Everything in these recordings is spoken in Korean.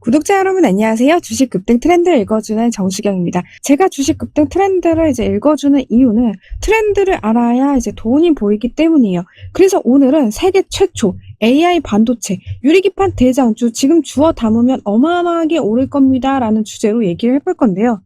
구독자 여러분 안녕하세요. 주식 급등 트렌드를 읽어주는 정수경입니다. 제가 주식 급등 트렌드를 읽어주는 이유는 트렌드를 알아야 돈이 보이기 때문이에요. 그래서 오늘은 세계 최초 AI 반도체 유리기판 대장주 지금 주워 담으면 어마어마하게 오를 겁니다. 라는 주제로 얘기를 해볼 건데요.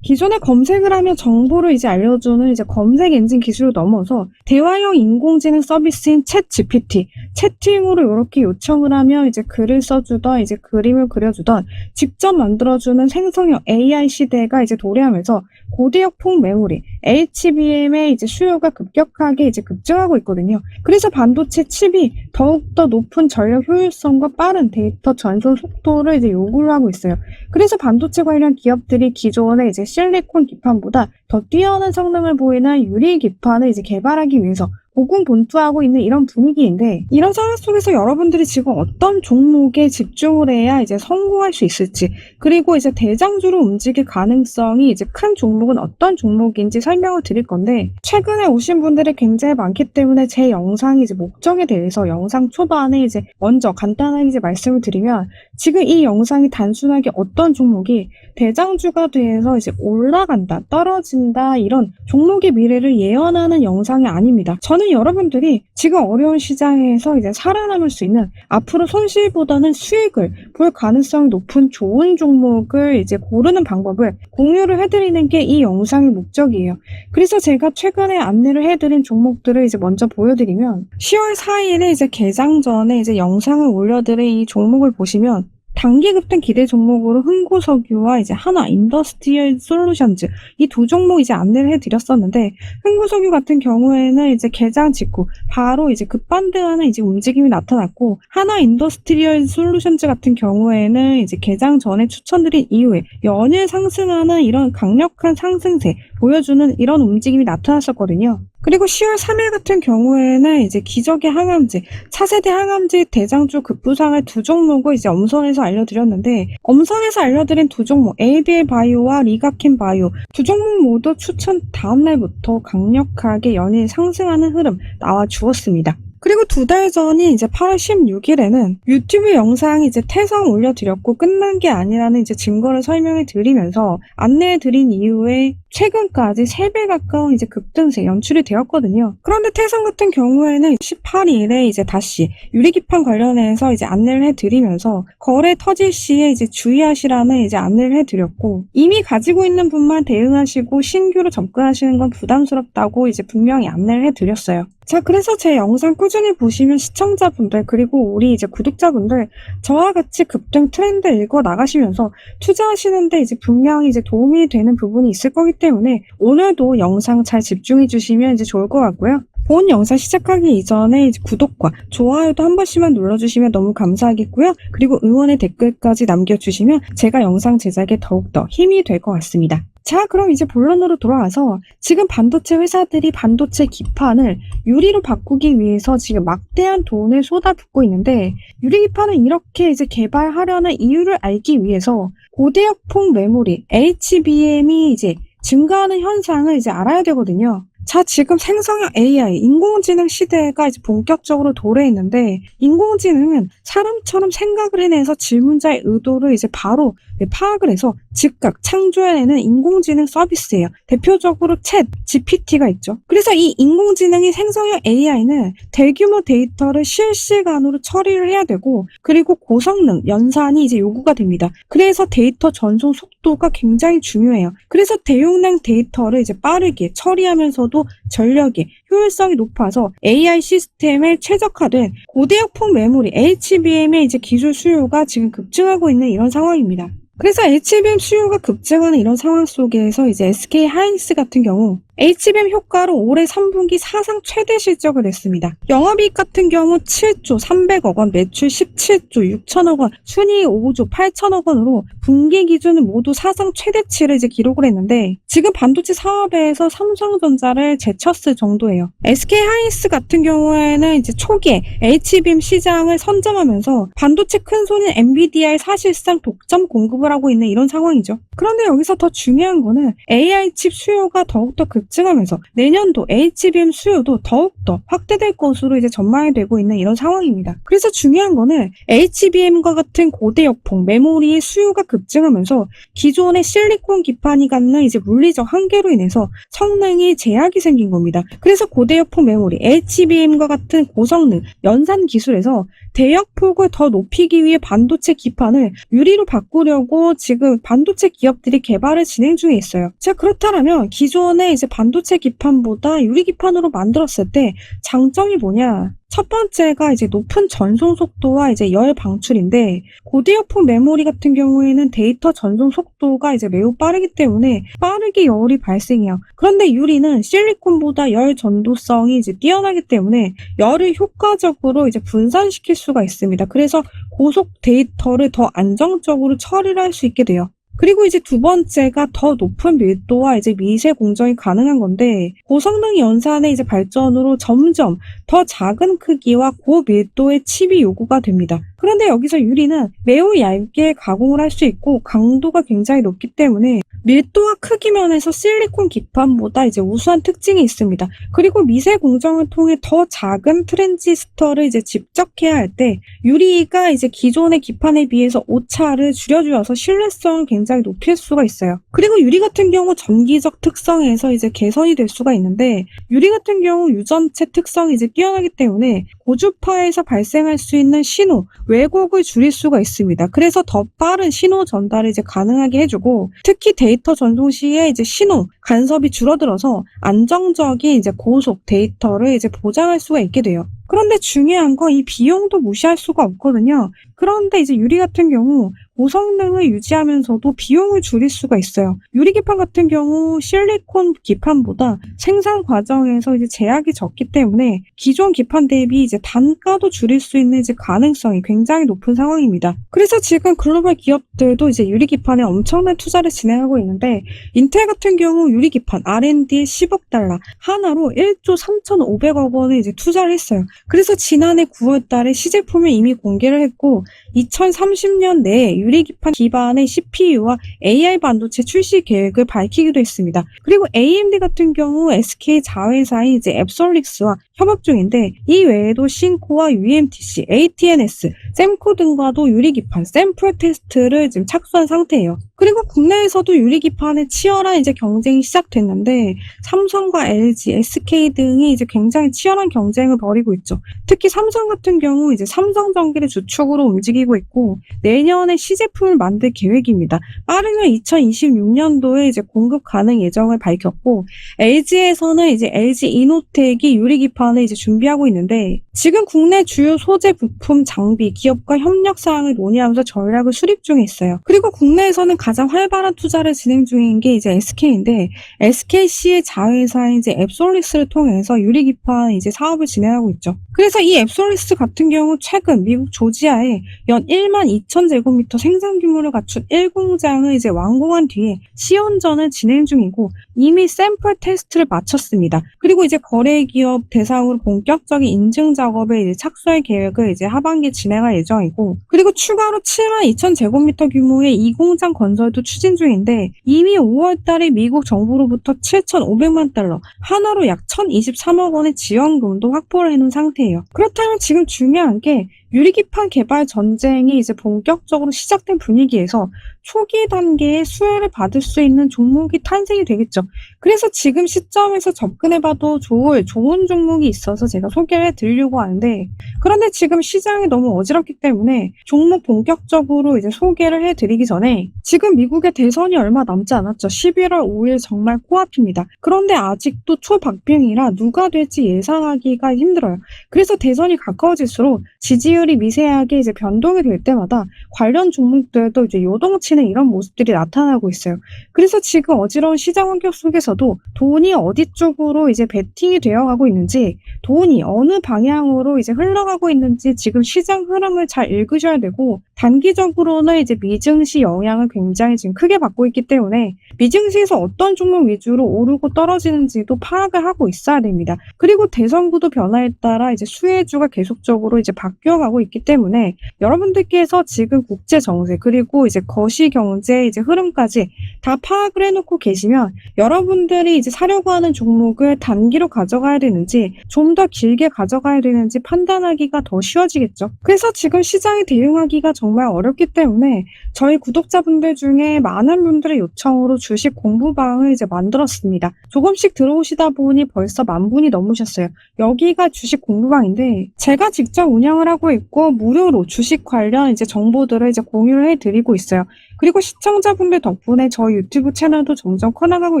기존에 검색을 하면 정보를 알려주는 검색 엔진 기술을 넘어서 대화형 인공지능 서비스인 챗 GPT, 채팅으로 이렇게 요청을 하면 글을 써주던 그림을 그려주던 직접 만들어주는 생성형 AI 시대가 도래하면서 고대역 폭메모리, HBM의 수요가 급격하게 급증하고 있거든요. 그래서 반도체 칩이 더욱더 높은 전력 효율성과 빠른 데이터 전송 속도를 요구를 하고 있어요. 그래서 반도체 관련 기업들이 기존의 실리콘 기판보다 더 뛰어난 성능을 보이는 유리 기판을 개발하기 위해서 고군분투하고 있는 이런 분위기인데, 이런 상황 속에서 여러분들이 지금 어떤 종목에 집중을 해야 성공할 수 있을지, 그리고 대장주로 움직일 가능성이 큰 종목은 어떤 종목인지 설명을 드릴 건데, 최근에 오신 분들이 굉장히 많기 때문에 제 영상이 목적에 대해서 영상 초반에 먼저 간단하게 말씀을 드리면, 지금 이 영상이 단순하게 어떤 종목이 대장주가 돼서 올라간다, 떨어진다, 이런 종목의 미래를 예언하는 영상이 아닙니다. 저는 여러분들이 지금 어려운 시장에서 살아남을 수 있는, 앞으로 손실보다는 수익을 볼 가능성이 높은 좋은 종목을 고르는 방법을 공유를 해드리는 게 이 영상의 목적이에요. 그래서 제가 최근에 안내를 해드린 종목들을 먼저 보여드리면, 10월 4일에 개장 전에 영상을 올려드린 이 종목을 보시면, 단기 급등 기대 종목으로 흥고석유와 하나 인더스트리얼 솔루션즈, 이 두 종목 안내를 해드렸었는데, 흥고석유 같은 경우에는 개장 직후 바로 급반등하는 움직임이 나타났고, 하나 인더스트리얼 솔루션즈 같은 경우에는 개장 전에 추천드린 이후에 연일 상승하는 이런 강력한 상승세 보여주는 이런 움직임이 나타났었거든요. 그리고 10월 3일 같은 경우에는 기적의 항암제, 차세대 항암제 대장주 급부상을 두 종목을 엄선해서 알려드렸는데, 엄선해서 알려드린 두 종목, ABL 바이오와 리가킨 바이오, 두 종목 모두 추천 다음날부터 강력하게 연일 상승하는 흐름 나와 주었습니다. 그리고 두 달 전인 8월 16일에는 유튜브 영상 태성 올려드렸고 끝난 게 아니라는 증거를 설명해 드리면서 안내해 드린 이후에 최근까지 3배 가까운 급등세 연출이 되었거든요. 그런데 태성 같은 경우에는 18일에 다시 유리기판 관련해서 안내를 해드리면서 거래 터질 시에 주의하시라는 안내를 해드렸고, 이미 가지고 있는 분만 대응하시고 신규로 접근하시는 건 부담스럽다고 분명히 안내를 해드렸어요. 자, 그래서 제 영상 꾸준히 보시면 시청자분들, 그리고 우리 구독자분들, 저와 같이 급등 트렌드 읽어 나가시면서 투자하시는데 분명히 도움이 되는 부분이 있을 거기 때문에 오늘도 영상 잘 집중해 주시면 좋을 것 같고요. 본 영상 시작하기 이전에 구독과 좋아요도 한 번씩만 눌러주시면 너무 감사하겠고요. 그리고 응원의 댓글까지 남겨주시면 제가 영상 제작에 더욱더 힘이 될 것 같습니다. 자, 그럼 본론으로 돌아와서, 지금 반도체 회사들이 반도체 기판을 유리로 바꾸기 위해서 지금 막대한 돈을 쏟아붓고 있는데, 유리기판을 이렇게 개발하려는 이유를 알기 위해서 고대역폭 메모리, HBM이 증가하는 현상을 알아야 되거든요. 자, 지금 생성형 AI, 인공지능 시대가 본격적으로 도래했는데, 인공지능은 사람처럼 생각을 해내서 질문자의 의도를 바로 파악을 해서 즉각 창조해내는 인공지능 서비스예요. 대표적으로 챗 GPT가 있죠. 그래서 이 인공지능이 생성형 AI는 대규모 데이터를 실시간으로 처리를 해야 되고, 그리고 고성능, 연산이 요구가 됩니다. 그래서 데이터 전송 속도가 굉장히 중요해요. 그래서 대용량 데이터를 빠르게 처리하면서도 전력이, 효율성이 높아서 AI 시스템에 최적화된 고대역폭 메모리 HBM의 기술 수요가 지금 급증하고 있는 이런 상황입니다. 그래서 HBM 수요가 급증하는 이런 상황 속에서 SK 하이닉스 같은 경우 HBM 효과로 올해 3분기 사상 최대 실적을 냈습니다. 영업이익 같은 경우 7조 300억 원, 매출 17조 6천억 원, 순이익 5조 8천억 원으로 분기 기준 모두 사상 최대치를 기록을 했는데, 지금 반도체 사업에서 삼성전자를 제쳤을 정도예요. SK 하이닉스 같은 경우에는 초기에 HBM 시장을 선점하면서 반도체 큰손인 엔비디아에 사실상 독점 공급을 하고 있는 이런 상황이죠. 그런데 여기서 더 중요한 거는 AI 칩 수요가 더욱더 급증하면서 내년도 HBM 수요도 더욱더 확대될 것으로 이제 전망이 되고 있는 이런 상황입니다. 그래서 중요한 거는 HBM과 같은 고대역폭 메모리의 수요가 급증하면서 기존의 실리콘 기판이 갖는 이제 물리적 한계로 인해서 성능이 제약이 생긴 겁니다. 그래서 고대역폭 메모리 HBM과 같은 고성능 연산 기술에서 대역폭을 더 높이기 위해 반도체 기판을 유리로 바꾸려고 지금 반도체 기업들이 개발을 진행 중에 있어요. 자, 그렇다면 기존의 이제 반도체 기판보다 유리 기판으로 만들었을 때 장점이 뭐냐? 첫 번째가 이제 높은 전송 속도와 이제 열 방출인데, 고대역폭 메모리 같은 경우에는 데이터 전송 속도가 이제 매우 빠르기 때문에 빠르게 열이 발생해요. 그런데 유리는 실리콘보다 열 전도성이 이제 뛰어나기 때문에 열을 효과적으로 이제 분산시킬 수가 있습니다. 그래서 고속 데이터를 더 안정적으로 처리를 할 수 있게 돼요. 그리고 이제 두 번째가 더 높은 밀도와 이제 미세 공정이 가능한 건데, 고성능 연산의 이제 발전으로 점점 더 작은 크기와 고밀도의 칩이 요구가 됩니다. 그런데 여기서 유리는 매우 얇게 가공을 할 수 있고 강도가 굉장히 높기 때문에 밀도와 크기 면에서 실리콘 기판보다 이제 우수한 특징이 있습니다. 그리고 미세 공정을 통해 더 작은 트랜지스터를 이제 집적해야 할 때 유리가 이제 기존의 기판에 비해서 오차를 줄여주어서 신뢰성을 굉장히 높일 수가 있어요. 그리고 유리 같은 경우 전기적 특성에서 이제 개선이 될 수가 있는데, 유리 같은 경우 유전체 특성이 이제 뛰어나기 때문에 고주파에서 발생할 수 있는 신호 왜곡을 줄일 수가 있습니다. 그래서 더 빠른 신호 전달을 이제 가능하게 해주고, 특히 데이터 전송 시에 이제 신호 간섭이 줄어들어서 안정적인 이제 고속 데이터를 이제 보장할 수가 있게 돼요. 그런데 중요한 건 이 비용도 무시할 수가 없거든요. 그런데 이제 유리 같은 경우 고성능을 유지하면서도 비용을 줄일 수가 있어요. 유리 기판 같은 경우 실리콘 기판보다 생산 과정에서 이제 제약이 적기 때문에 기존 기판 대비 이제 단가도 줄일 수 있는 이제 가능성이 굉장히 높은 상황입니다. 그래서 지금 글로벌 기업들도 이제 유리 기판에 엄청난 투자를 진행하고 있는데, 인텔 같은 경우 유리 기판 R&D에 10억 달러, 하나로 1조 3,500억 원을 이제 투자를 했어요. 그래서 지난해 9월 달에 시제품을 이미 공개를 했고, 2030년 내에 유리기판 기반의 CPU와 AI 반도체 출시 계획을 밝히기도 했습니다. 그리고 AMD 같은 경우 SK 자회사인 이제 앱솔릭스와 협업 중인데, 이 외에도 신코와 UMTC, ATNS, 셈코 등과도 유리기판 샘플 테스트를 지금 착수한 상태예요. 그리고 국내에서도 유리기판의 치열한 이제 경쟁이 시작됐는데, 삼성과 LG, SK 등이 이제 굉장히 치열한 경쟁을 벌이고 있죠. 특히 삼성 같은 경우 이제 삼성전기를 주축으로 움직이고 있고, 내년에 시제품을 만들 계획입니다. 빠르면 2026년도에 이제 공급 가능 예정을 밝혔고, LG에서는 이제 LG 이노텍이 유리기판을 이제 준비하고 있는데, 지금 국내 주요 소재 부품 장비 기업과 협력 사항을 논의하면서 전략을 수립 중에 있어요. 그리고 국내에서는 가장 활발한 투자를 진행 중인 게 이제 SK인데, SKC의 자회사인 이제 앱솔리스를 통해서 유리기판 이제 사업을 진행하고 있죠. 그래서 이 앱솔리스 같은 경우 최근 미국 조지아에 연 1만 2천 제곱미터 생산 규모를 갖춘 1공장을 이제 완공한 뒤에 시운전을 진행 중이고, 이미 샘플 테스트를 마쳤습니다. 그리고 이제 거래 기업 대상으로 본격적인 인증 작업에 이제 착수할 계획을 이제 하반기에 진행할 예정이고, 그리고 추가로 7만 2천 제곱미터 규모의 이 공장 건설도 추진 중인데, 이미 5월 달에 미국 정부로부터 7,500만 달러, 하나로 약 1,023억 원의 지원금도 확보를 해놓은 상태예요. 그렇다면 지금 중요한 게, 유리기판 개발 전쟁이 이제 본격적으로 시작된 분위기에서 초기 단계에 수혜를 받을 수 있는 종목이 탄생이 되겠죠. 그래서 지금 시점에서 접근해봐도 좋은 종목이 있어서 제가 소개를 해드리려고 하는데, 그런데 지금 시장이 너무 어지럽기 때문에 종목 본격적으로 이제 소개를 해드리기 전에, 지금 미국의 대선이 얼마 남지 않았죠. 11월 5일 정말 코앞입니다. 그런데 아직도 초박빙이라 누가 될지 예상하기가 힘들어요. 그래서 대선이 가까워질수록 지지율이 미세하게 이제 변동이 될 때마다 관련 종목들도 이제 요동치는 이런 모습들이 나타나고 있어요. 그래서 지금 어지러운 시장 환경 속에서도 돈이 어디 쪽으로 이제 베팅이 되어가고 있는지, 돈이 어느 방향으로 이제 흘러가고 있는지 지금 시장 흐름을 잘 읽으셔야 되고, 단기적으로는 이제 미증시 영향을 굉장히 지금 크게 받고 있기 때문에 미증시에서 어떤 종목 위주로 오르고 떨어지는지도 파악을 하고 있어야 됩니다. 그리고 대선구도 변화에 따라 이제 수혜주가 계속적으로 이제 바뀌어가고 있기 때문에 여러분들께서 지금 국제 정세 그리고 이제 거시 경제 이제 흐름까지 다 파악을 해놓고 계시면 여러분들이 이제 사려고 하는 종목을 단기로 가져가야 되는지 좀 더 길게 가져가야 되는지 판단하기가 더 쉬워지겠죠. 그래서 지금 시장에 대응하기가 정말 어렵기 때문에 저희 구독자분들 중에 많은 분들의 요청으로 주식 공부방을 이제 만들었습니다. 조금씩 들어오시다 보니 벌써 10,000분이 넘으셨어요. 여기가 주식 공부방인데 제가 직접 운영을 하고 있고 무료로 주식 관련 이제 정보들을 이제 공유를 해드리고 있어요. 그리고 시청자분들 덕분에 저희 유튜브 채널도 점점 커나가고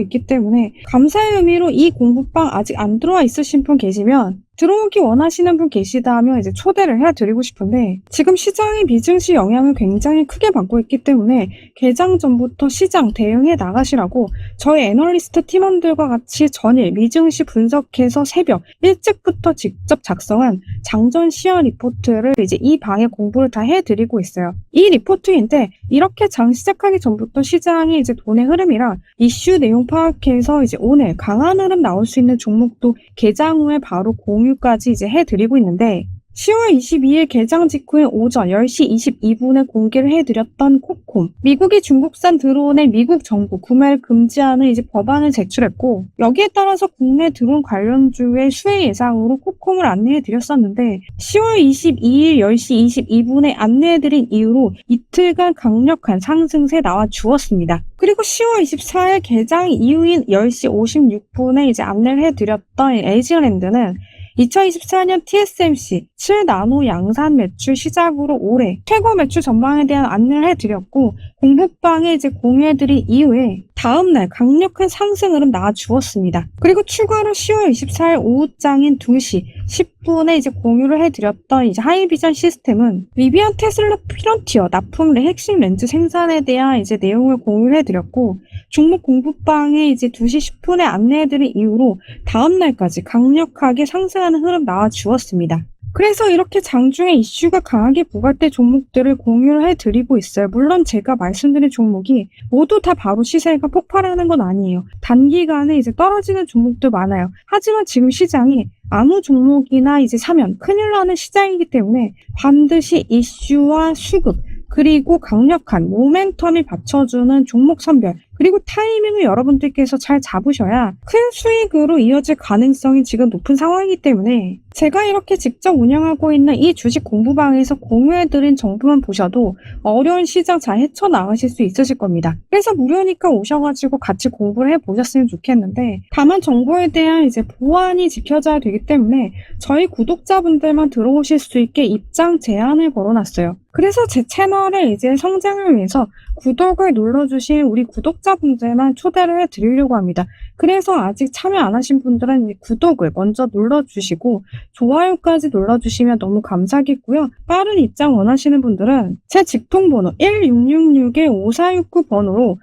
있기 때문에 감사의 의미로 이 공부방 아직 안 들어와 있으신 분 계시면 들어오기 원하시는 분 계시다 하면 이제 초대를 해드리고 싶은데 지금 시장의 미증시 영향을 굉장히 크게 받고 있기 때문에 개장 전부터 시장 대응해 나가시라고 저희 애널리스트 팀원들과 같이 전일 미증시 분석해서 새벽 일찍부터 직접 작성한 장전 시황 리포트를 이제 이 방에 공부를 다 해드리고 있어요. 이 리포트인데 이렇게 장 시작하기 전부터 시장이 이제 돈의 흐름이랑 이슈 내용 파악해서 이제 오늘 강한 흐름 나올 수 있는 종목도 개장 후에 바로 공유까지 이제 해드리고 있는데 10월 22일 개장 직후인 오전 10시 22분에 공개를 해드렸던 코콤. 미국이 중국산 드론의 미국 정부 구매를 금지하는 이제 법안을 제출했고 여기에 따라서 국내 드론 관련주의 수혜 예상으로 코콤을 안내해드렸었는데 10월 22일 10시 22분에 안내해드린 이후로 이틀간 강력한 상승세 나와 주었습니다. 그리고 10월 24일 개장 이후인 10시 56분에 이제 안내를 해드렸던 LG랜드는 2024년 TSMC 7나노 양산 매출 시작으로 올해 최고 매출 전망에 대한 안내를 해드렸고 공부방에 이제 공유해드린 이후에 다음날 강력한 상승 흐름 나와주었습니다. 그리고 추가로 10월 24일 오후장인 2시 10분에 이제 공유를 해드렸던 이제 하이비전 시스템은 리비안 테슬라 피런티어 납품의 핵심 렌즈 생산에 대한 이제 내용을 공유를 해드렸고 종목 공부방에 이제 2시 10분에 안내해드린 이후로 다음날까지 강력하게 상승하는 흐름 나와주었습니다. 그래서 이렇게 장중에 이슈가 강하게 부각될 종목들을 공유를 해드리고 있어요. 물론 제가 말씀드린 종목이 모두 다 바로 시세가 폭발하는 건 아니에요. 단기간에 이제 떨어지는 종목도 많아요. 하지만 지금 시장이 아무 종목이나 이제 사면 큰일 나는 시장이기 때문에 반드시 이슈와 수급 그리고 강력한 모멘텀이 받쳐주는 종목 선별 그리고 타이밍을 여러분들께서 잘 잡으셔야 큰 수익으로 이어질 가능성이 지금 높은 상황이기 때문에 제가 이렇게 직접 운영하고 있는 이 주식 공부방에서 공유해드린 정보만 보셔도 어려운 시장 잘 헤쳐나가실 수 있으실 겁니다. 그래서 무료니까 오셔가지고 같이 공부를 해보셨으면 좋겠는데 다만 정보에 대한 이제 보안이 지켜져야 되기 때문에 저희 구독자분들만 들어오실 수 있게 입장 제한을 걸어놨어요. 그래서 제 채널을 이제 성장을 위해서 구독을 눌러주신 우리 구독자분들만 초대를 해드리려고 합니다. 그래서 아직 참여 안 하신 분들은 구독을 먼저 눌러주시고 좋아요까지 눌러주시면 너무 감사하겠고요. 빠른 입장 원하시는 분들은 제 직통번호 1666-5469 번호로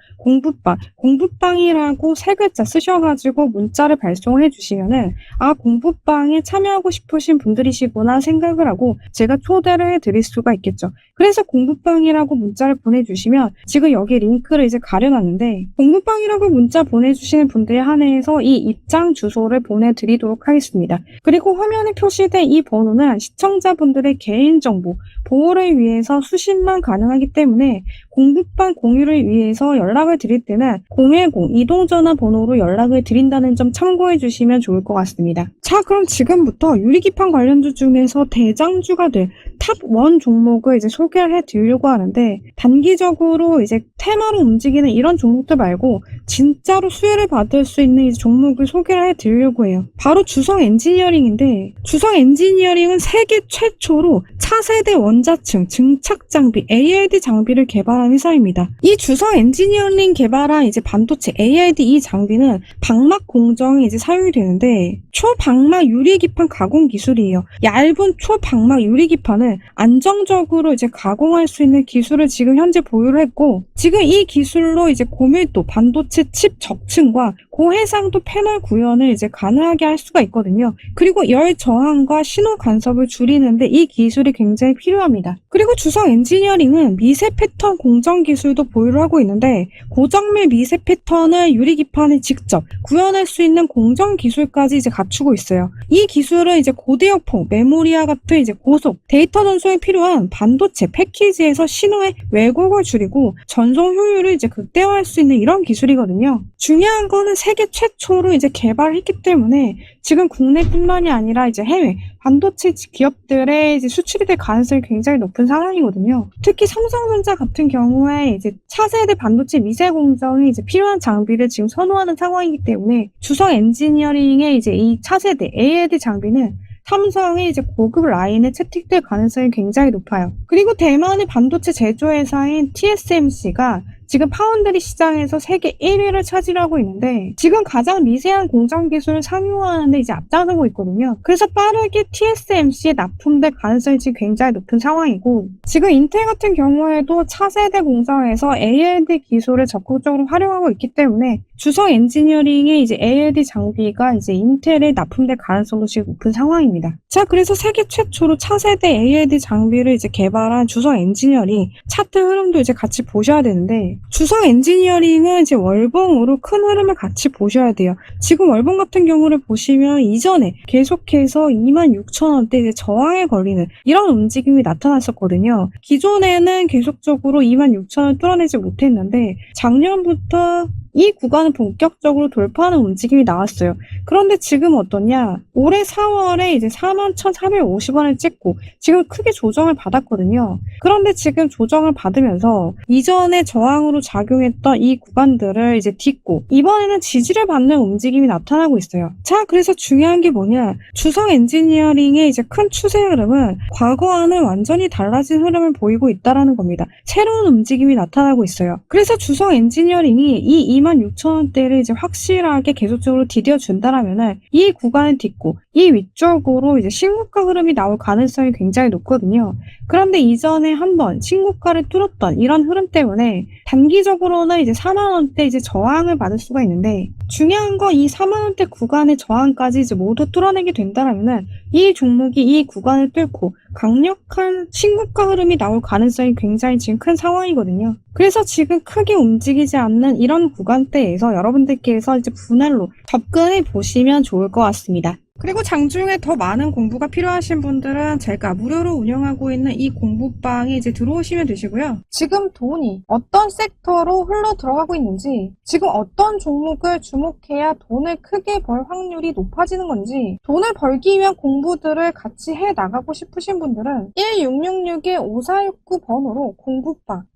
공부방이라고 세 글자 쓰셔가지고 문자를 발송해 주시면은 아 공부방에 참여하고 싶으신 분들이시구나 생각을 하고 제가 초대를 해드릴 수가 있겠죠. 그래서 공부방이라고 문자를 보내주시면 지금 여기 링크를 이제 가려놨는데 공부방이라고 문자 보내주시는 분들에 한해서 이 입장 주소를 보내드리도록 하겠습니다. 그리고 화면에 표시된 이 번호는 시청자분들의 개인정보 보호를 위해서 수신만 가능하기 때문에 공부방 공유를 위해서 연락을 드릴 때는 010 이동전화 번호로 연락을 드린다는 점 참고해 주시면 좋을 것 같습니다. 자, 그럼 지금부터 유리기판 관련주 중에서 대장주가 될 탑 1 종목을 이제 소개를 해드리려고 하는데 단기적으로 이제 테마로 움직이는 이런 종목들 말고 진짜로 수혜를 받을 수 있는 이 종목을 소개를 해드리려고 해요. 바로 주성 엔지니어링인데 주성 엔지니어링은 세계 최초로 차세대 원자층 증착 장비 ALD 장비를 개발한 회사입니다. 이 주성 엔지니어링 개발한 이제 반도체 ALD 이 장비는 방막 공정에 이제 사용이 되는데 초방막 유리기판 가공 기술이에요. 얇은 초방막 유리기판을 안정적으로 이제 가공할 수 있는 기술을 지금 현재 보유를 했고 지금 이 기술로 이제 고밀도 반도체 칩 적층과 고해상도 패널 구현을 이제 가능하게 할 수가 있거든요. 그리고 열 저항과 신호 간섭을 줄이는데 이 기술이 굉장히 필요합니다. 합니다. 그리고 주성 엔지니어링은 미세 패턴 공정 기술도 보유를 하고 있는데 고정밀 미세 패턴을 유리기판에 직접 구현할 수 있는 공정 기술까지 이제 갖추고 있어요. 이 기술은 이제 고대역폭, 메모리와 같은 이제 고속, 데이터 전송에 필요한 반도체 패키지에서 신호의 왜곡을 줄이고 전송 효율을 이제 극대화할 수 있는 이런 기술이거든요. 중요한 거는 세계 최초로 이제 개발했기 때문에 지금 국내뿐만이 아니라 이제 해외 반도체 기업들의 이제 수출이 될 가능성이 굉장히 높은 상황이거든요. 특히 삼성전자 같은 경우에 이제 차세대 반도체 미세 공정이 이제 필요한 장비를 지금 선호하는 상황이기 때문에 주성 엔지니어링의 이제 이 차세대 ALD 장비는 삼성의 이제 고급 라인에 채택될 가능성이 굉장히 높아요. 그리고 대만의 반도체 제조회사인 TSMC가 지금 파운드리 시장에서 세계 1위를 차지하고 있는데 지금 가장 미세한 공정 기술을 상용화하는데 이제 앞장서고 있거든요. 그래서 빠르게 TSMC에 납품될 가능성이 지금 굉장히 높은 상황이고 지금 인텔 같은 경우에도 차세대 공정에서 ALD 기술을 적극적으로 활용하고 있기 때문에 주성 엔지니어링의 이제 ALD 장비가 이제 인텔에 납품될 가능성도 지금 높은 상황입니다. 자, 그래서 세계 최초로 차세대 ALD 장비를 이제 개발한 주성 엔지니어링 차트 흐름도 이제 같이 보셔야 되는데 주성 엔지니어링은 이제 월봉으로 큰 흐름을 같이 보셔야 돼요. 지금 월봉 같은 경우를 보시면 이전에 계속해서 26,000원대 이제 저항에 걸리는 이런 움직임이 나타났었거든요. 기존에는 계속적으로 26,000원 뚫어내지 못했는데 작년부터 이 구간을 본격적으로 돌파하는 움직임이 나왔어요. 그런데 지금 어떠냐? 올해 4월에 이제 41,450원을 찍고 지금 크게 조정을 받았거든요. 그런데 지금 조정을 받으면서 이전에 저항으로 작용했던 이 구간들을 이제 딛고 이번에는 지지를 받는 움직임이 나타나고 있어요. 자, 그래서 중요한 게 뭐냐? 주성 엔지니어링의 이제 큰 추세 흐름은 과거와는 완전히 달라진 흐름을 보이고 있다라는 겁니다. 새로운 움직임이 나타나고 있어요. 그래서 주성 엔지니어링이 이 26,000원대를 이제 확실하게 계속적으로 디뎌준다라면은 이 구간을 딛고 이 위쪽으로 이제 신고가 흐름이 나올 가능성이 굉장히 높거든요. 그런데 이전에 한번 신고가를 뚫었던 이런 흐름 때문에 단기적으로는 이제 4만원대 이제 저항을 받을 수가 있는데 중요한 건 이 4만원대 구간의 저항까지 이제 모두 뚫어내게 된다라면은 이 종목이 이 구간을 뚫고 강력한 신고가 흐름이 나올 가능성이 굉장히 지금 큰 상황이거든요. 그래서 지금 크게 움직이지 않는 이런 구간대에서 여러분들께서 이제 분할로 접근해 보시면 좋을 것 같습니다. 그리고 장중에 더 많은 공부가 필요하신 분들은 제가 무료로 운영하고 있는 이 공부방에 이제 들어오시면 되시고요. 지금 돈이 어떤 섹터로 흘러 들어가고 있는지, 지금 어떤 종목을 주목해야 돈을 크게 벌 확률이 높아지는 건지, 돈을 벌기 위한 공부들을 같이 해 나가고 싶으신 분들은 1666-5469 번호로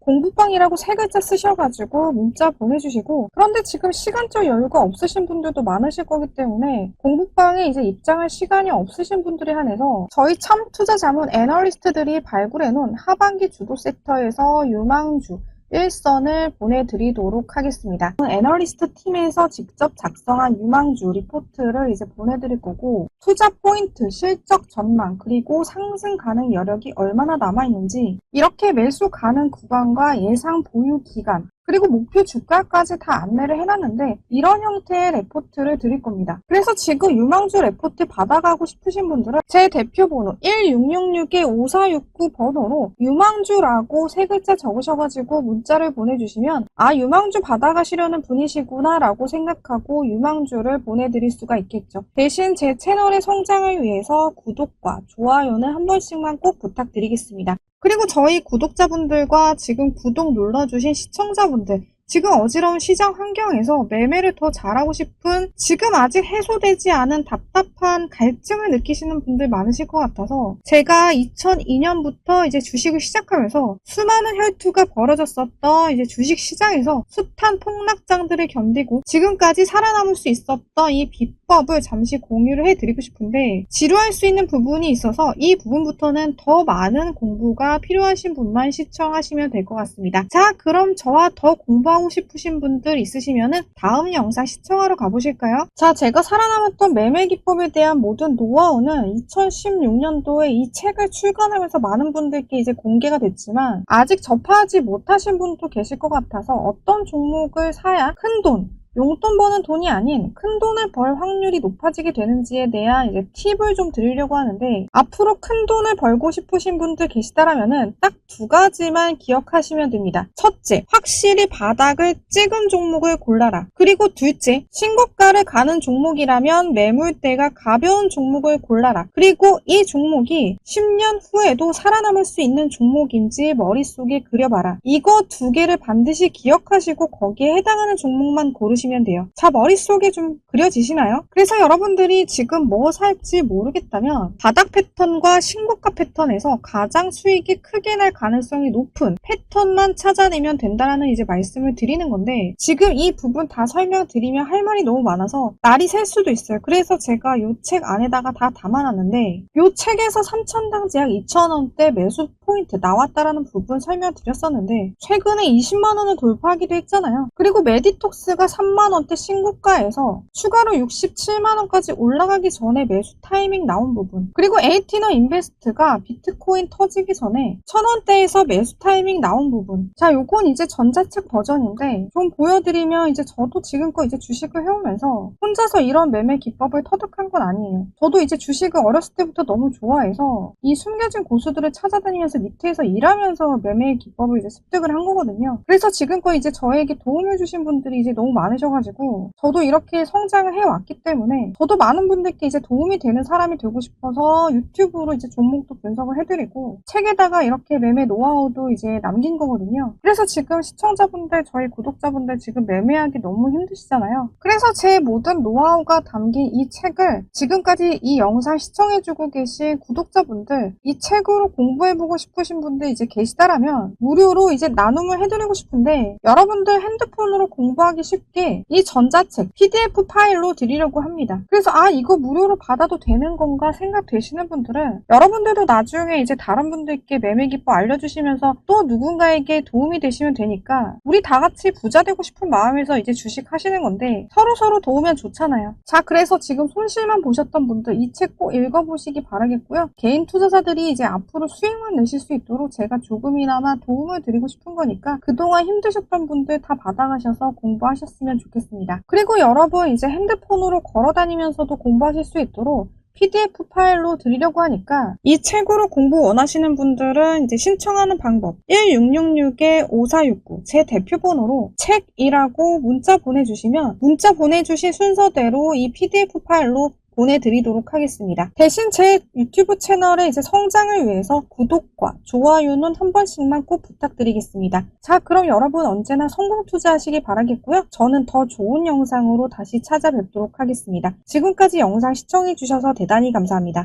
공부방이라고 세 글자 쓰셔가지고 문자 보내주시고, 그런데 지금 시간적 여유가 없으신 분들도 많으실 거기 때문에 공부방에 이제 입장할 시간이 없으신 분들에 한해서 저희 참투자자문 애널리스트들이 발굴해놓은 하반기 주도 섹터에서 유망주 1선을 보내드리도록 하겠습니다. 애널리스트 팀에서 직접 작성한 유망주 리포트를 이제 보내드릴 거고 투자 포인트, 실적 전망, 그리고 상승 가능 여력이 얼마나 남아있는지 이렇게 매수 가능 구간과 예상 보유 기간 그리고 목표 주가까지 다 안내를 해놨는데 이런 형태의 레포트를 드릴 겁니다. 그래서 지금 유망주 레포트 받아가고 싶으신 분들은 제 대표번호 1666-5469 번호로 유망주라고 세 글자 적으셔가지고 문자를 보내주시면 아, 유망주 받아가시려는 분이시구나 라고 생각하고 유망주를 보내드릴 수가 있겠죠. 대신 제 채널의 성장을 위해서 구독과 좋아요는 한 번씩만 꼭 부탁드리겠습니다. 그리고 저희 구독자분들과 지금 구독 눌러주신 시청자분들, 지금 어지러운 시장 환경에서 매매를 더 잘하고 싶은 지금 아직 해소되지 않은 답답한 갈증을 느끼시는 분들 많으실 것 같아서 제가 2002년부터 이제 주식을 시작하면서 수많은 혈투가 벌어졌었던 이제 주식 시장에서 숱한 폭락장들을 견디고 지금까지 살아남을 수 있었던 이 비법을 잠시 공유를 해드리고 싶은데 지루할 수 있는 부분이 있어서 이 부분부터는 더 많은 공부가 필요하신 분만 시청하시면 될 것 같습니다. 자, 그럼 저와 더 공부하고 싶으신 분들 있으시면은 다음 영상 시청하러 가보실까요? 자, 제가 살아남았던 매매 기법에 대한 모든 노하우는 2016년도에 이 책을 출간하면서 많은 분들께 이제 공개가 됐지만 아직 접하지 못하신 분도 계실 것 같아서 어떤 종목을 사야 큰 돈, 용돈 버는 돈이 아닌 큰 돈을 벌 확률이 높아지게 되는지에 대한 이제 팁을 좀 드리려고 하는데, 앞으로 큰 돈을 벌고 싶으신 분들 계시다라면은 딱 두 가지만 기억하시면 됩니다. 첫째, 확실히 바닥을 찍은 종목을 골라라. 그리고 둘째, 신고가를 가는 종목이라면 매물대가 가벼운 종목을 골라라. 그리고 이 종목이 10년 후에도 살아남을 수 있는 종목인지 머릿속에 그려봐라. 이거 두 개를 반드시 기억하시고 거기에 해당하는 종목만 고르시면 돼요. 자, 머릿속에 좀 그려지시나요? 그래서 여러분들이 지금 뭐 살지 모르겠다면 바닥 패턴과 신고가 패턴에서 가장 수익이 크게 날 가능성이 높은 패턴만 찾아내면 된다라는 이제 말씀을 드리는 건데, 지금 이 부분 다 설명드리면 할 말이 너무 많아서 날이 셀 수도 있어요. 그래서 제가 이 책 안에다가 다 담아놨는데, 이 책에서 3천당 제약 2,000원대 매수 포인트 나왔다라는 부분 설명드렸었는데, 최근에 20만원을 돌파하기도 했잖아요. 그리고 메디톡스가 3만원대 신고가에서 추가로 67만원까지 올라가기 전에 매수 타이밍 나온 부분, 그리고 에이티너 인베스트가 비트코인 터지기 전에 1,000원대에서 매수 타이밍 나온 부분. 자, 요건 이제 전자책 버전인데 좀 보여드리면, 이제 저도 지금껏 이제 주식을 해오면서 혼자서 이런 매매 기법을 터득한 건 아니에요. 저도 이제 주식을 어렸을 때부터 너무 좋아해서 이 숨겨진 고수들을 찾아다니면서 밑에서 일하면서 매매의 기법을 이제 습득을 한 거거든요. 그래서 지금껏 이제 저에게 도움을 주신 분들이 이제 너무 많으셔가지고 저도 이렇게 성장을 해왔기 때문에, 저도 많은 분들께 이제 도움이 되는 사람이 되고 싶어서 유튜브로 이제 종목도 분석을 해드리고 책에다가 이렇게 매매 노하우도 이제 남긴 거거든요. 그래서 지금 시청자분들, 저희 구독자분들 지금 매매하기 너무 힘드시잖아요. 그래서 제 모든 노하우가 담긴 이 책을 지금까지 이 영상 시청해주고 계신 구독자분들, 이 책으로 공부해보고 싶으신 분들 이제 계시다라면 무료로 이제 나눔을 해드리고 싶은데, 여러분들 핸드폰으로 공부하기 쉽게 이 전자책 PDF 파일로 드리려고 합니다. 그래서 이거 무료로 받아도 되는 건가 생각되시는 분들은, 여러분들도 나중에 이제 다른 분들께 매매 기법 알려주시면서 또 누군가에게 도움이 되시면 되니까, 우리 다 같이 부자 되고 싶은 마음에서 이제 주식 하시는 건데 서로서로 도우면 좋잖아요. 자, 그래서 지금 손실만 보셨던 분들 이 책 꼭 읽어보시기 바라겠고요. 개인 투자자들이 이제 앞으로 수익만 내실 수 있도록 제가 조금이나마 도움을 드리고 싶은 거니까, 그동안 힘드셨던 분들 다 받아가셔서 공부하셨으면 좋겠습니다. 그리고 여러분, 이제 핸드폰으로 걸어다니면서도 공부하실 수 있도록 PDF 파일로 드리려고 하니까, 이 책으로 공부 원하시는 분들은 이제 신청하는 방법 1666-5469 제 대표번호로 책이라고 문자 보내주시면, 문자 보내주신 순서대로 이 PDF 파일로 보내드리도록 하겠습니다. 대신 제 유튜브 채널의 이제 성장을 위해서 구독과 좋아요는 한 번씩만 꼭 부탁드리겠습니다. 자, 그럼 여러분 언제나 성공 투자하시기 바라겠고요. 저는 더 좋은 영상으로 다시 찾아뵙도록 하겠습니다. 지금까지 영상 시청해주셔서 대단히 감사합니다.